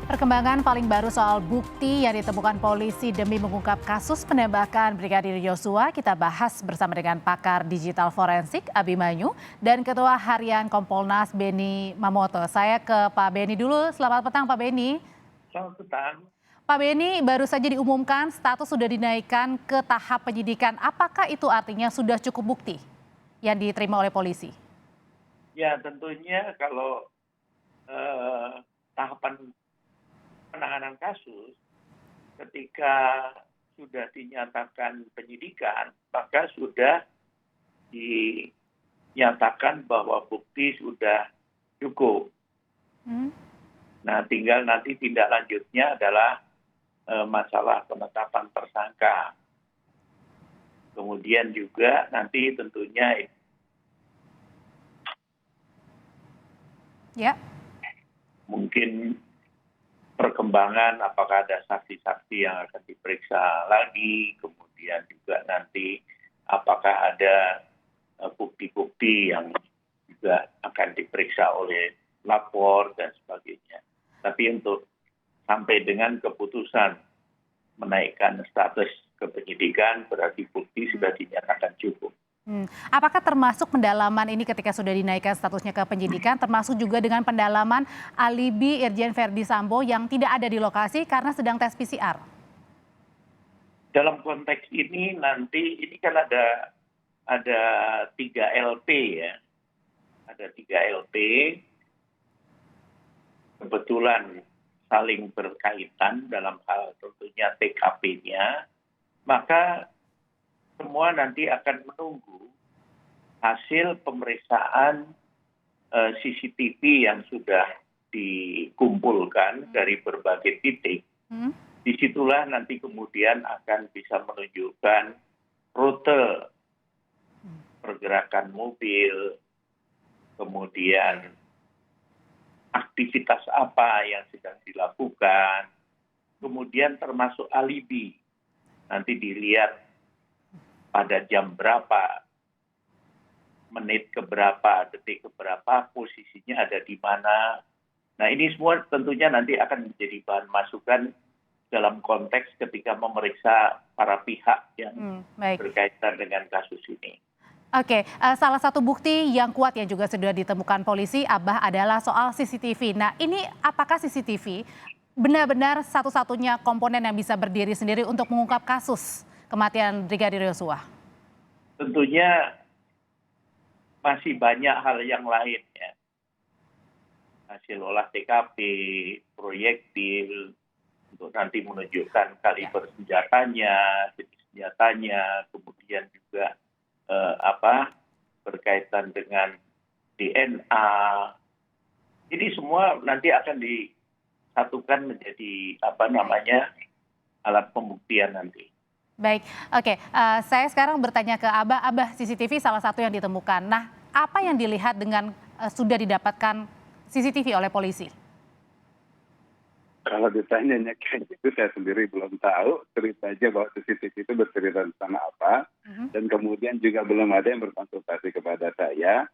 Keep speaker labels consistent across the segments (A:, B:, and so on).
A: Perkembangan paling baru soal bukti yang ditemukan polisi demi mengungkap kasus penembakan Brigadir Yosua kita bahas bersama dengan pakar digital forensik Abimanyu dan Ketua Harian Kompolnas Beni Mamoto. Saya ke Pak Beni dulu. Selamat petang Pak Beni.
B: Selamat petang.
A: Pak Beni, baru saja diumumkan status sudah dinaikkan ke tahap penyidikan. Apakah itu artinya sudah cukup bukti yang diterima oleh polisi?
B: Ya tentunya kalau tahapan penanganan kasus ketika sudah dinyatakan penyidikan, maka sudah dinyatakan bahwa bukti sudah cukup. Nah, tinggal nanti tindak lanjutnya adalah masalah penetapan tersangka. Kemudian juga nanti tentunya mungkin perkembangan apakah ada saksi-saksi yang akan diperiksa lagi, kemudian juga nanti apakah ada bukti-bukti yang juga akan diperiksa oleh lapor dan sebagainya. Tapi untuk sampai dengan keputusan menaikkan status ke penyidikan berarti bukti sudah dinyatakan cukup.
A: Apakah termasuk pendalaman ini ketika sudah dinaikkan statusnya ke penyidikan, termasuk juga dengan pendalaman alibi Irjen Verdi Sambo yang tidak ada di lokasi karena sedang tes PCR?
B: Dalam konteks ini nanti ini kan ada 3 LP ya, ada 3 LP kebetulan saling berkaitan dalam hal tentunya TKP-nya, maka semua nanti akan menunggu hasil pemeriksaan CCTV yang sudah dikumpulkan dari berbagai titik. Disitulah nanti kemudian akan bisa menunjukkan rute pergerakan mobil, kemudian aktivitas apa yang sedang dilakukan, kemudian termasuk alibi. Nanti dilihat pada jam berapa, menit keberapa, detik keberapa, posisinya ada di mana. Nah ini semua tentunya nanti akan menjadi bahan masukan dalam konteks ketika memeriksa para pihak yang berkaitan dengan kasus ini.
A: Oke, salah satu bukti yang kuat yang juga sudah ditemukan polisi, Abah, adalah soal CCTV. Nah ini apakah CCTV benar-benar satu-satunya komponen yang bisa berdiri sendiri untuk mengungkap kasus kematian Brigadir Yosua?
B: Tentunya masih banyak hal yang lain ya. Hasil olah TKP, proyektil, untuk nanti menunjukkan kaliber senjatanya, jenis senjatanya, kemudian juga berkaitan dengan DNA. Ini semua nanti akan disatukan menjadi alat pembuktian nanti.
A: Baik, oke. Saya sekarang bertanya ke Abah. Abah, CCTV salah satu yang ditemukan. Nah, apa yang dilihat dengan sudah didapatkan CCTV oleh polisi?
C: Kalau ditanya kayak gitu, saya sendiri belum tahu. Cerita aja bahwa CCTV itu bercerita tentang apa. Dan kemudian juga belum ada yang berkonsultasi kepada saya.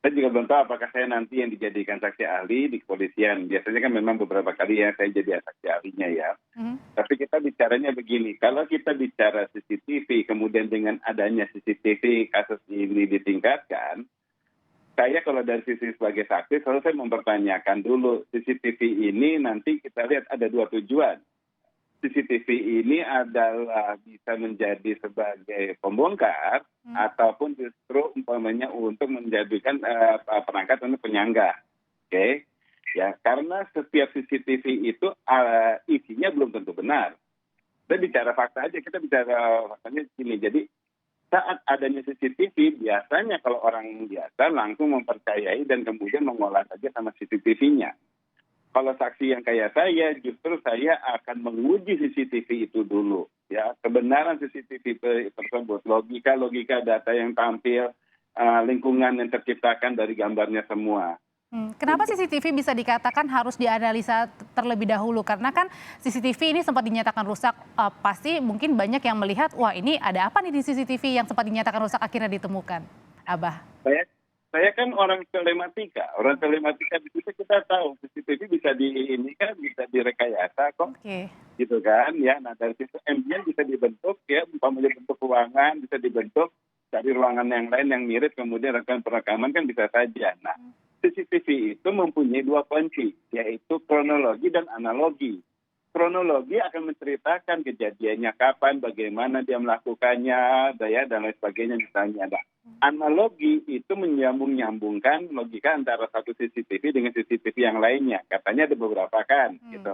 C: Saya juga belum tahu apakah saya nanti yang dijadikan saksi ahli di kepolisian. Biasanya kan memang beberapa kali ya saya jadi saksi ahlinya ya. Tapi kita bicaranya begini, kalau kita bicara CCTV, kemudian dengan adanya CCTV kasus ini ditingkatkan, saya kalau dari sisi sebagai saksi, selalu saya mempertanyakan dulu, CCTV ini nanti kita lihat ada 2 tujuan. CCTV ini adalah bisa menjadi sebagai pembongkar ataupun justru umpamanya untuk menjadikan perangkat untuk penyangga. Oke. Ya, karena setiap CCTV itu isinya belum tentu benar. Kita bicara fakta aja, kita bicara faktanya gini. Jadi saat adanya CCTV, biasanya kalau orang biasa langsung mempercayai dan kemudian mengolah saja sama CCTV-nya. Kalau saksi yang kayak saya, justru saya akan menguji CCTV itu dulu. Ya, kebenaran CCTV tersebut, logika data yang tampil, lingkungan yang terciptakan dari gambarnya semua.
A: Kenapa CCTV bisa dikatakan harus dianalisa terlebih dahulu? Karena kan CCTV ini sempat dinyatakan rusak, pasti mungkin banyak yang melihat, wah ini ada apa nih di CCTV yang sempat dinyatakan rusak akhirnya ditemukan, Abah?
C: saya kan orang telematika. Orang telematika di situ kita tahu CCTV bisa bisa direkayasa kok,
A: Oke.
C: gitu kan ya. Nah dari situ ambien bisa dibentuk ya, umpamanya bentuk ruangan bisa dibentuk dari ruangan yang lain yang mirip, kemudian rekaman perekaman kan bisa saja. Nah CCTV itu mempunyai dua kunci, yaitu kronologi dan analogi. Kronologi akan menceritakan kejadiannya kapan, bagaimana dia melakukannya, dan lain sebagainya misalnya. Nah, analogi itu menyambung-nyambungkan logika antara satu CCTV dengan CCTV yang lainnya. Katanya ada beberapa kan, gitu.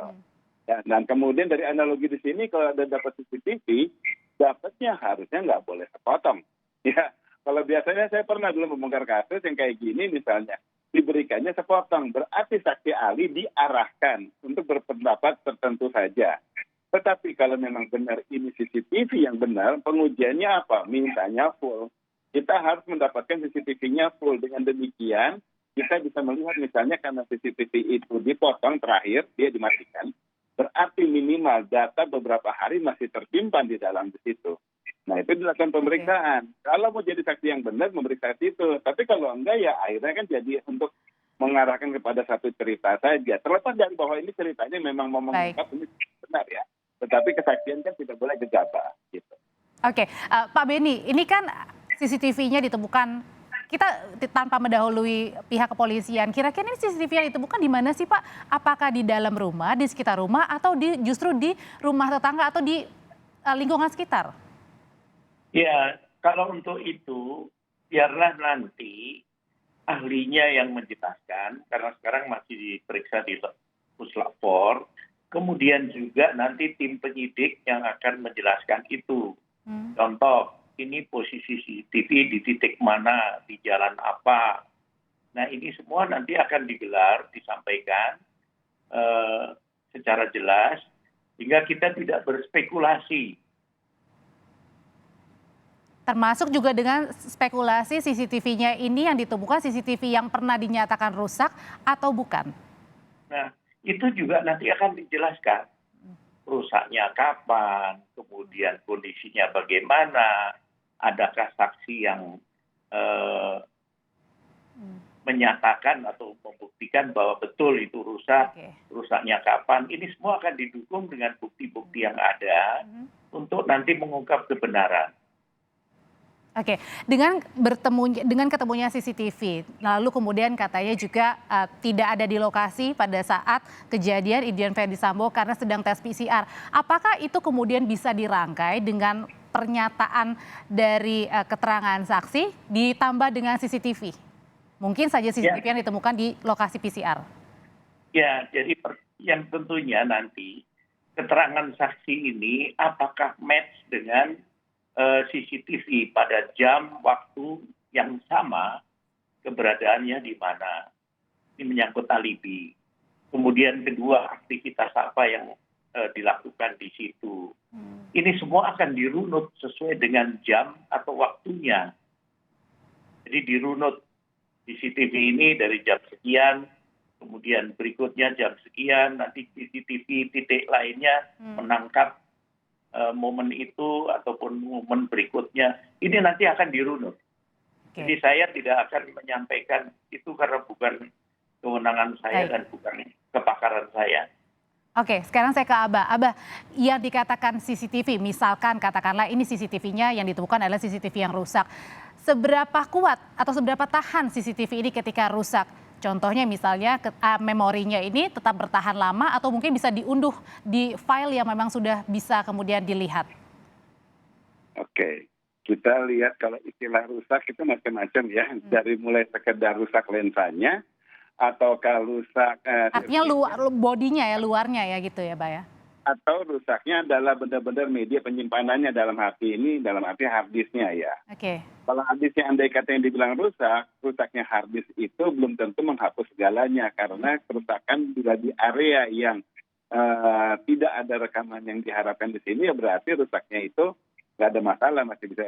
C: Dan kemudian dari analogi di sini kalau ada dapat CCTV, dapatnya harusnya nggak boleh sepotong. Ya, kalau biasanya saya pernah dulu membongkar kasus yang kayak gini misalnya, diberikannya sepotong, berarti saksi ahli diarahkan untuk berpendapat tertentu saja. Tetapi kalau memang benar ini CCTV yang benar, pengujiannya apa? Mintanya full. Kita harus mendapatkan CCTV-nya full. Dengan demikian, kita bisa melihat misalnya karena CCTV itu dipotong terakhir, dia dimatikan, berarti minimal data beberapa hari masih tersimpan di dalam di situ. Nah, itu dilakukan pemeriksaan. Kalau mau jadi saksi yang benar, memeriksa itu. Tapi kalau enggak, ya akhirnya kan jadi untuk mengarahkan kepada satu cerita saja. Terlepas dari bahwa ini ceritanya memang mau mengungkap ini benar ya. Tetapi kesaksian kan tidak boleh gegabah. Gitu.
A: Oke, Pak Beni, ini kan CCTV-nya ditemukan kita tanpa mendahului pihak kepolisian. Kira-kira ini CCTV yang ditemukan di mana sih Pak? Apakah di dalam rumah, di sekitar rumah, atau justru di rumah tetangga atau di lingkungan sekitar?
B: Ya, kalau untuk itu, biarlah nanti ahlinya yang menjelaskan, karena sekarang masih diperiksa di Puslapor, kemudian juga nanti tim penyidik yang akan menjelaskan itu. Contoh, ini posisi CCTV di titik mana, di jalan apa. Nah, ini semua nanti akan digelar, disampaikan secara jelas, sehingga kita tidak berspekulasi.
A: Termasuk juga dengan spekulasi CCTV-nya ini yang ditemukan CCTV yang pernah dinyatakan rusak atau bukan?
B: Nah, itu juga nanti akan dijelaskan. Rusaknya kapan, kemudian kondisinya bagaimana, adakah saksi yang menyatakan atau membuktikan bahwa betul itu rusak, rusaknya kapan. Ini semua akan didukung dengan bukti-bukti yang ada untuk nanti mengungkap kebenaran.
A: Oke, dengan ketemunya CCTV, lalu kemudian katanya juga tidak ada di lokasi pada saat kejadian Irjen Verdi Sambo karena sedang tes PCR. Apakah itu kemudian bisa dirangkai dengan pernyataan dari keterangan saksi ditambah dengan CCTV? Mungkin saja CCTV yang ditemukan di lokasi PCR.
B: Ya, jadi yang tentunya nanti keterangan saksi ini apakah match dengan CCTV pada jam waktu yang sama, keberadaannya di mana. Ini menyangkut alibi. Kemudian kedua, aktivitas apa yang dilakukan di situ. Ini semua akan dirunut sesuai dengan jam atau waktunya. Jadi dirunut CCTV ini dari jam sekian, kemudian berikutnya jam sekian, nanti CCTV titik lainnya menangkap momen itu ataupun momen berikutnya, ini nanti akan dirunut. Jadi saya tidak akan menyampaikan itu karena bukan kewenangan saya dan bukan kepakaran saya.
A: Oke, sekarang saya ke Abah. Abah, yang dikatakan CCTV, misalkan katakanlah ini CCTV-nya yang ditemukan adalah CCTV yang rusak. Seberapa kuat atau seberapa tahan CCTV ini ketika rusak? Contohnya misalnya memorinya ini tetap bertahan lama atau mungkin bisa diunduh di file yang memang sudah bisa kemudian dilihat.
C: Oke, kita lihat kalau istilah rusak itu macam-macam ya. Dari mulai sekedar rusak lensanya atau kalau rusak
A: artinya bodinya ya, luarnya ya gitu ya, Mbak ya.
C: Atau rusaknya adalah benar-benar media penyimpanannya dalam arti ini, dalam arti hard disknya ya.
A: Oke.
C: Kalau hard disknya andai kata yang dibilang rusak, rusaknya hard disk itu belum tentu menghapus segalanya karena kerusakan juga di area yang tidak ada rekaman yang diharapkan di sini, ya berarti rusaknya itu nggak ada masalah, masih bisa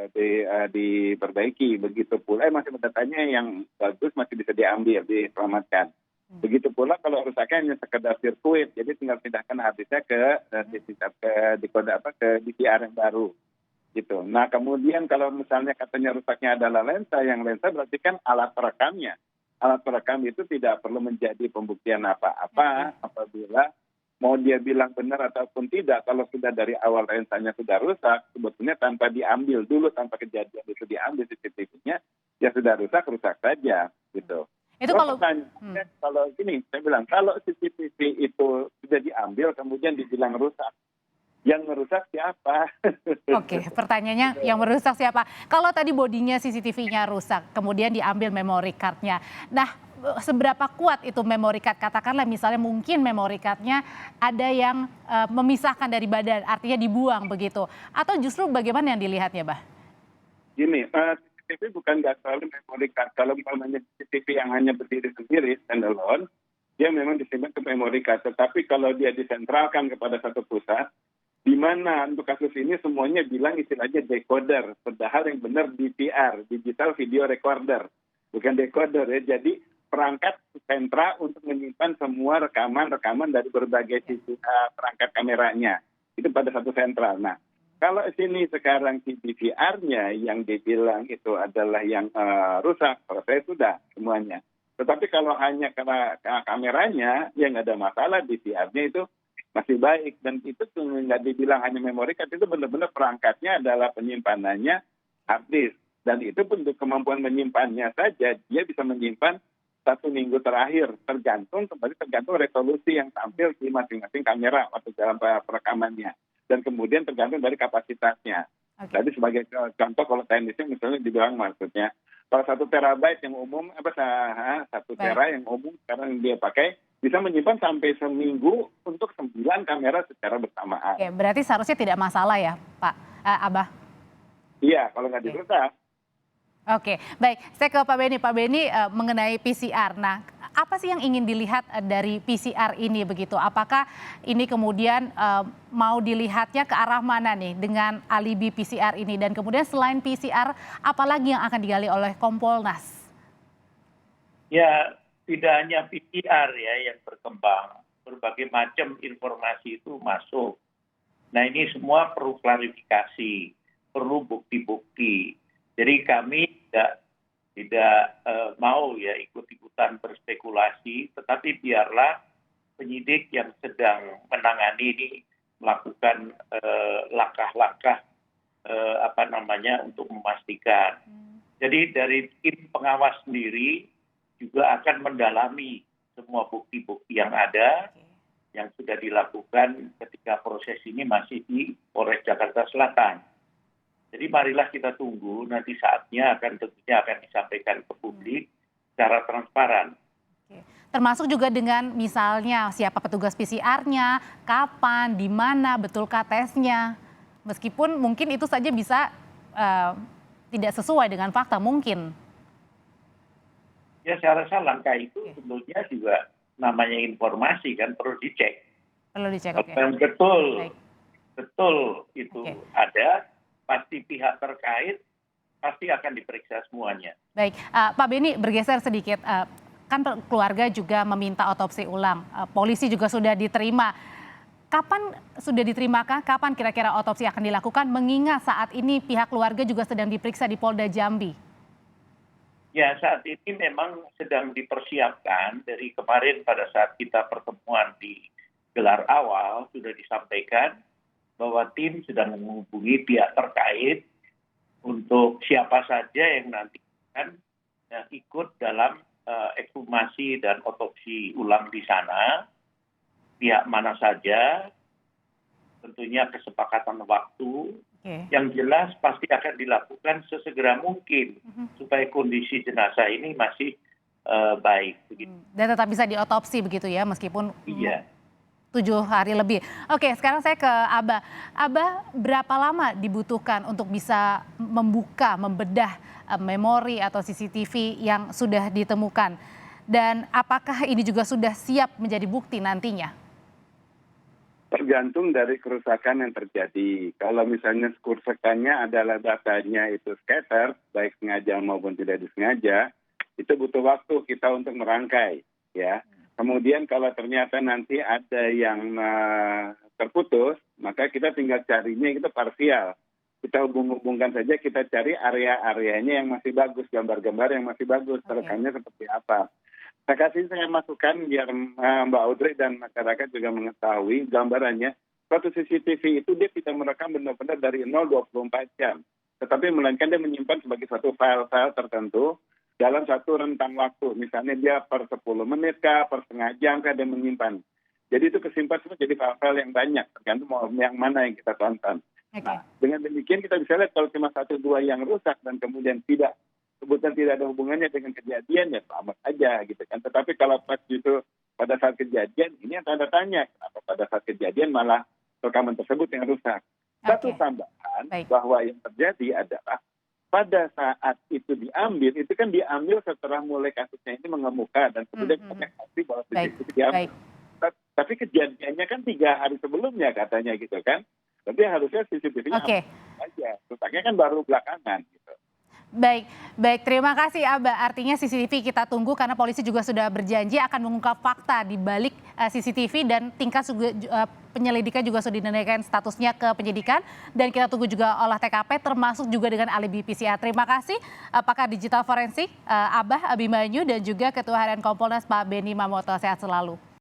C: diperbaiki. Begitu pula masih datanya yang bagus masih bisa diambil, diselamatkan. Begitu pula kalau rusaknya hanya sekedar sirkuit, jadi tinggal pindahkan harddisknya ke DVR yang baru. gitu. Nah kemudian kalau misalnya katanya rusaknya adalah lensa, yang lensa berarti kan alat perekamnya. Alat perekam itu tidak perlu menjadi pembuktian apa-apa apabila mau dia bilang benar ataupun tidak. Kalau sudah dari awal lensanya sudah rusak, sebetulnya tanpa diambil dulu, tanpa kejadian itu diambil CCTV-nya, ya sudah rusak, rusak saja gitu.
A: Itu kalau
C: Pertanyaannya, kalau gini, saya bilang, kalau CCTV itu sudah diambil, kemudian dibilang rusak, yang merusak siapa?
A: Oke, pertanyaannya yang merusak siapa? Kalau tadi bodinya CCTV-nya rusak, kemudian diambil memory card-nya. Nah, seberapa kuat itu memory card? Katakanlah misalnya mungkin memory card-nya ada yang memisahkan dari badan, artinya dibuang begitu. Atau justru bagaimana yang dilihatnya, Bah?
C: Gini, CCTV bukan nggak selalu memory card. Kalau umpamanya CCTV yang hanya berdiri sendiri, standalone, dia memang disimpan ke memory card. Tetapi kalau dia disentralkan kepada satu pusat, di mana untuk kasus ini semuanya bilang istilahnya decoder, padahal yang benar DVR, digital video recorder, bukan decoder ya. Jadi perangkat sentra untuk menyimpan semua rekaman-rekaman dari berbagai sisi perangkat kameranya itu pada satu sentral. Nah, kalau sini sekarang si DVR-nya yang dibilang itu adalah yang rusak, selesai sudah semuanya. Tetapi kalau hanya karena kameranya, ya nggak ada masalah, DVR-nya itu masih baik. Dan itu nggak dibilang hanya memori card, itu benar-benar perangkatnya adalah penyimpanannya hard disk. Dan itu pun untuk kemampuan menyimpannya saja, dia bisa menyimpan 1 minggu terakhir, tergantung resolusi yang tampil di masing-masing kamera waktu dalam perekamannya. Dan kemudian tergantung dari kapasitasnya.
A: Oke.
C: Jadi sebagai contoh kalau teknisnya misalnya dibilang maksudnya, kalau 1 terabyte yang umum, 1 tera yang umum sekarang dia pakai, bisa menyimpan sampai seminggu untuk 9 kamera secara bersamaan.
A: Oke, berarti seharusnya tidak masalah ya, Pak Abah?
C: Iya, kalau nggak dirusak.
A: Oke, baik. Saya ke Pak Beni. Pak Beni, mengenai PCR. Nah, apa sih yang ingin dilihat dari PCR ini begitu? Apakah ini kemudian mau dilihatnya ke arah mana nih dengan alibi PCR ini? Dan kemudian selain PCR, apalagi yang akan digali oleh Kompolnas?
B: Ya, tidak hanya PCR ya yang berkembang, berbagai macam informasi itu masuk. Nah ini semua perlu klarifikasi, perlu bukti-bukti. Jadi kami tidak mau ya ikut-ikutan berspekulasi, tetapi biarlah penyidik yang sedang menangani ini melakukan langkah-langkah untuk memastikan. Jadi dari tim pengawas sendiri juga akan mendalami semua bukti-bukti yang ada, yang sudah dilakukan ketika proses ini masih di Polres Jakarta Selatan. Jadi marilah kita tunggu, nanti saatnya tentunya akan disampaikan ke publik secara transparan.
A: Termasuk juga dengan misalnya siapa petugas PCR-nya, kapan, di mana, betulkah tesnya. Meskipun mungkin itu saja bisa tidak sesuai dengan fakta mungkin.
B: Ya saya rasa langkah itu tentunya juga namanya informasi kan perlu dicek.
A: Perlu dicek,
B: Kalau yang betul itu ada, pasti pihak terkait pasti akan diperiksa semuanya.
A: Baik, Pak Beni bergeser sedikit. Kan keluarga juga meminta otopsi ulang. Polisi juga sudah diterima. Kapan sudah diterimakah? Kapan kira-kira otopsi akan dilakukan? Mengingat saat ini pihak keluarga juga sedang diperiksa di Polda Jambi.
B: Ya saat ini memang sedang dipersiapkan. Dari kemarin pada saat kita pertemuan di gelar awal sudah disampaikan bahwa tim sedang menghubungi pihak terkait untuk siapa saja yang nanti akan ikut dalam ekshumasi dan otopsi ulang di sana, pihak mana saja, tentunya kesepakatan waktu. Yang jelas pasti akan dilakukan sesegera mungkin supaya kondisi jenazah ini masih baik. Begitu.
A: Dan tetap bisa diotopsi begitu ya, meskipun 7 hari lebih. Oke, sekarang saya ke Abah. Abah, berapa lama dibutuhkan untuk bisa membedah memori atau CCTV yang sudah ditemukan? Dan apakah ini juga sudah siap menjadi bukti nantinya?
C: Tergantung dari kerusakan yang terjadi. Kalau misalnya kerusakannya adalah datanya itu scatter, baik sengaja maupun tidak disengaja, itu butuh waktu kita untuk merangkai, ya. Kemudian kalau ternyata nanti ada yang terputus, maka kita tinggal carinya itu parsial. kita hubung-hubungkan saja, kita cari area-areanya yang masih bagus, gambar-gambar yang masih bagus, terekamnya seperti apa. Saya masukkan biar Mbak Audrey dan masyarakat juga mengetahui gambarannya. Suatu CCTV itu dia bisa merekam benar-benar dari 0-24 jam. Tetapi melainkan dia menyimpan sebagai suatu file-file tertentu dalam satu rentang waktu. Misalnya dia per 10 menit kah, per setengah jam kah dia menyimpan. Jadi itu kesimpan semua jadi file-file yang banyak, tergantung mau yang mana yang kita tonton. Nah, dengan demikian kita bisa lihat kalau cuma 1-2 yang rusak dan kemudian kebetulan tidak ada hubungannya dengan kejadian, ya selamat aja gitu kan. Tetapi kalau pas itu pada saat kejadian, ini yang tanda tanya, kenapa pada saat kejadian malah rekaman tersebut yang rusak. Satu tambahan bahwa yang terjadi adalah pada saat itu diambil, itu kan diambil setelah mulai kasusnya ini mengemuka dan kemudian banyak saksi bahwa CCTV diambil. Tapi kejadiannya kan 3 hari sebelumnya katanya gitu kan. Tapi harusnya CCTV-nya aja. Rusaknya kan baru belakangan gitu.
A: Baik, terima kasih Abah. Artinya CCTV kita tunggu karena polisi juga sudah berjanji akan mengungkap fakta di balik CCTV dan tingkat penyelidikan juga sudah dinaikkan statusnya ke penyidikan dan kita tunggu juga olah TKP termasuk juga dengan alibi PCR. Terima kasih pakar digital forensik Abah Abimanyu dan juga Ketua Harian Kompolnas Pak Benny Mamoto. Sehat selalu.